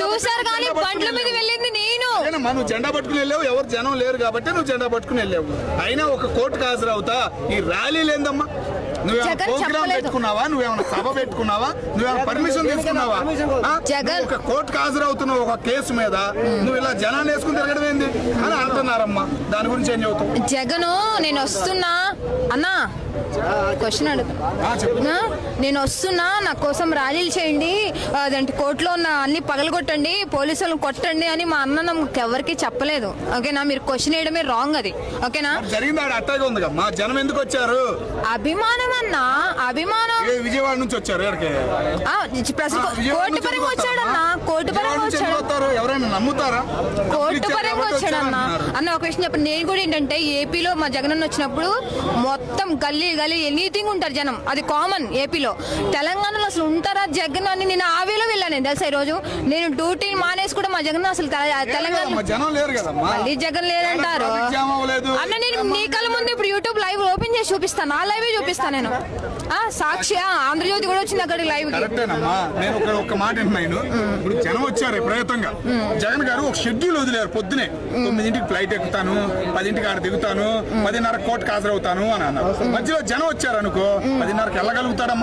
చూసారు కానీ బండ్ల మీద వెళ్ళింది నేను. నువ్వు జెండా పట్టుకుని వెళ్ళావు, ఎవరు జనం లేరు కాబట్టి నువ్వు జెండా పట్టుకుని వెళ్ళావు. అయినా ఒక కోర్టుకు హాజరవుతా. ఈ ర్యాలీ లేదమ్మా. నువ్వేమైనా ప్రోగ్రామ్ పెట్టుకున్నావా? నువ్వేమైనా సభ పెట్టుకున్నావా? నువ్వేమైనా పర్మిషన్ తీసుకున్నావా? ఒక కోర్టుకు హాజరవుతున్నావు ఒక కేసు మీద, నువ్వు ఇలా జనాన్ని వేసుకుని తిరగడం ఏంది అని అంటున్నారమ్మా. దాని గురించి ఏం చెబుతావు? జగను నేను వస్తున్నా అన్నా, క్వశ్చన్ అడుగుతున్నా. నేను వస్తున్నా, నా కోసం ర్యాలీలు చేయండి, అదంటే కోర్టులో ఉన్న అన్ని పగలగొట్టండి, పోలీసులను కొట్టండి అని మా అన్న నాకు ఎవరికి చెప్పలేదు. ఓకేనా? మీరు క్వశ్చన్ వేయడమే రాంగ్ అది. ఓకేనా? జరిగింది అట్టాగే ఉంది కమ్మా. జనం ఎందుకు వచ్చారు? అభిమానం అన్నా, అభిమానం. విజయవాడ నుంచి వచ్చారు. కోర్టు పరంగా వచ్చాడన్నా, కోర్టు పరంగా వచ్చాడు. ఎవరైనా నమ్ముతారా? కోర్టు పరంగా వచ్చాడన్నా. అన్న ఒక విషయం చెప్పండి, నేను కూడా ఏంటంటే ఏపీలో మా జగన్ వచ్చినప్పుడు మొత్తం గల్లీ గల్లీ ఎనీథింగ్ ఉంటారు జనం, అది కామన్ ఏపీలో. తెలంగాణలో అసలు ఉంటారా జగన్ అని నేను ఆవేలో వెళ్ళాను తెలుసా. ఈ రోజు నేను డ్యూటీ మానేసి కూడా మా జగన్ అసలు తెలంగాణ మళ్ళీ జగన్ లేదంటారు అన్న. నేను నీ కళ్ళ ముందు ఇప్పుడు యూట్యూబ్ లైవ్ ఓపెన్ చేసి చూపిస్తాను, ఆ లైవ్ చూపిస్తాను నేను. సాక్షి ఆంధ్రజ్యోతి కూడా వచ్చింది అక్కడికి లైవ్. నేను ఒక మాట వింటున్నాను. ఇప్పుడు జనం వచ్చారు విపరీతంగా. జగన్ గారు ఒక షెడ్యూల్ వదిలేరు. పొద్దునే 9ంటికి ఫ్లైట్ ఎక్కుతాను, 10ంటికి ఆడ దిగుతాను, 10:30 కోర్టుకు హాజరవుతాను అని అన్నారు. మధ్యలో జనం వచ్చారనుకో 10:30కి వెళ్ళగలుగుతాడా?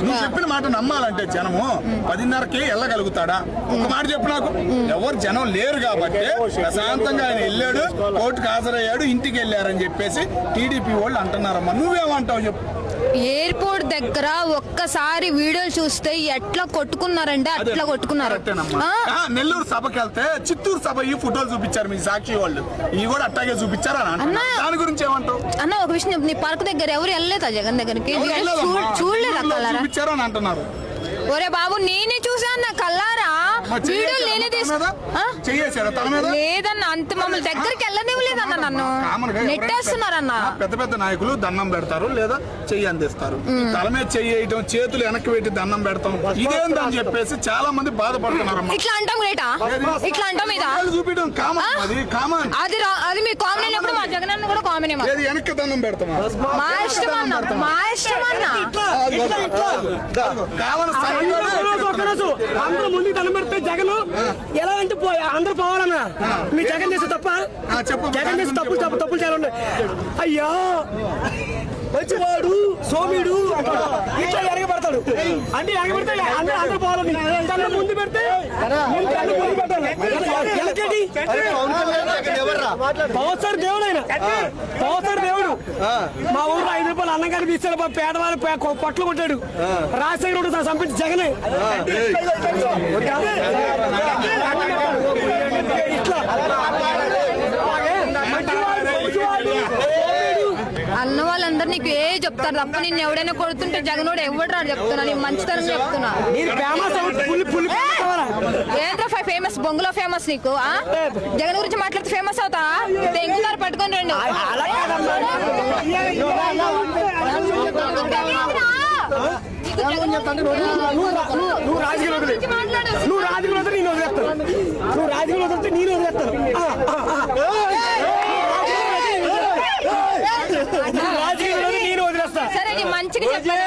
నువ్వు చెప్పిన మాట నమ్మాలంటే జనము 10:30కి వెళ్ళగలుగుతాడా? ఒక మాట చెప్పు నాకు. ఎవరు జనం లేరు కాబట్టి ప్రశాంతంగా ఆయన వెళ్ళాడు, కోర్టుకు హాజరయ్యాడు, ఇంటికి వెళ్ళారని చెప్పేసి టీడీపీ వాళ్ళు అంటున్నారమ్మా. నువ్వేమంటావు చెప్పు? ఎయిర్పోర్ట్ దగ్గర ఒక్కసారి వీడియోలు చూస్తే ఎట్లా కొట్టుకున్నారంటే అట్లా కొట్టుకున్నారు. నెల్లూరు సభకి వెళ్తే చిత్తూరు సభ ఈ ఫోటోలు చూపించారు మీ సాక్షి వాళ్ళు, ఇవి కూడా అట్టాగే చూపించారా? దాని గురించి ఏమంటావు అన్న? ఒక విషయం, నీ పార్క్ దగ్గర ఎవరు వెళ్ళలేదా జగన్ దగ్గరికి? చూపించారు అని అంటున్నారు. ఒరే బాబు, నేనే చూసాను నా కల్లారా వీడియోలు, నేనే లేదన్న. అంత మమ్మల్ని దగ్గరికి వెళ్ళనివ్వలేదన్న, నన్ను నెట్టేస్తున్నారన్న. పెద్ద పెద్ద నాయకులు దండం పెడతారు లేదా చెయ్యి అందిస్తారు, తల మీద చెయ్యటం, చేతులు వెనక్కి పెట్టి దండం పెడతాం, ఇదేందని చెప్పేసి చాలా మంది బాధపడుతున్నారు. ఇట్లా అంటాం రేటా, ఇట్లా అంటాం ఇదా చూపించడం కామన్, అది కామన్. అది మీ కామెడీ అయినప్పుడు మా జగన్ అన్న కూడా కామెడీ. వెనక్కి దండం పెడతాం, మా ఇష్టం అన్న, మా ఇష్టం అన్న. అందరూ ముందు దండం పెడితే జగన్ ఎలా అంటే అందరూ పోవాలన్నా. మీ జగన్ చేసే తప్ప, జగన్ చేసే తప్పులు చాలా. అయ్యా మంచివాడు సోమిడు ఇట్లా ఎరగబడతాడు అంటే ఎరగబడితే అందరూ పోవాలని. తన ముందు పెడితే పవర్ స్టార్ దేవుడు, ఆయన పవర్ స్టార్ దేవుడు. మా ఊర్లో 5 రూపాయలు అన్నం కానీ తీసాడు, పేదవాళ్ళు పొట్లు కొట్టాడు. రాజశేఖరుడు చంపించి జగనే ఇట్లా అన్న వాళ్ళందరూ నీకు ఏ చెప్తారు తప్ప, నిన్ను ఎవడైనా కొడుతుంటే జగనోడు ఎవడు రాడు చెప్తున్నా. నేను మంచితనం చెప్తున్నా. ఏంట్రా ఫేమస్, బొంగులో ఫేమస్ నీకు? జగన్ గురించి మాట్లాడితే ఫేమస్ అవుతా? తెంగుదారు పట్టుకొని రండి. నువ్వు రాజకీయ నేను వదిలేస్తాను, నువ్వు రాజకీయ వదిలితే నేను వదిలేస్తాను. నేను వదిలేస్తా. సరే, నీ మంచిగా చెప్పాను.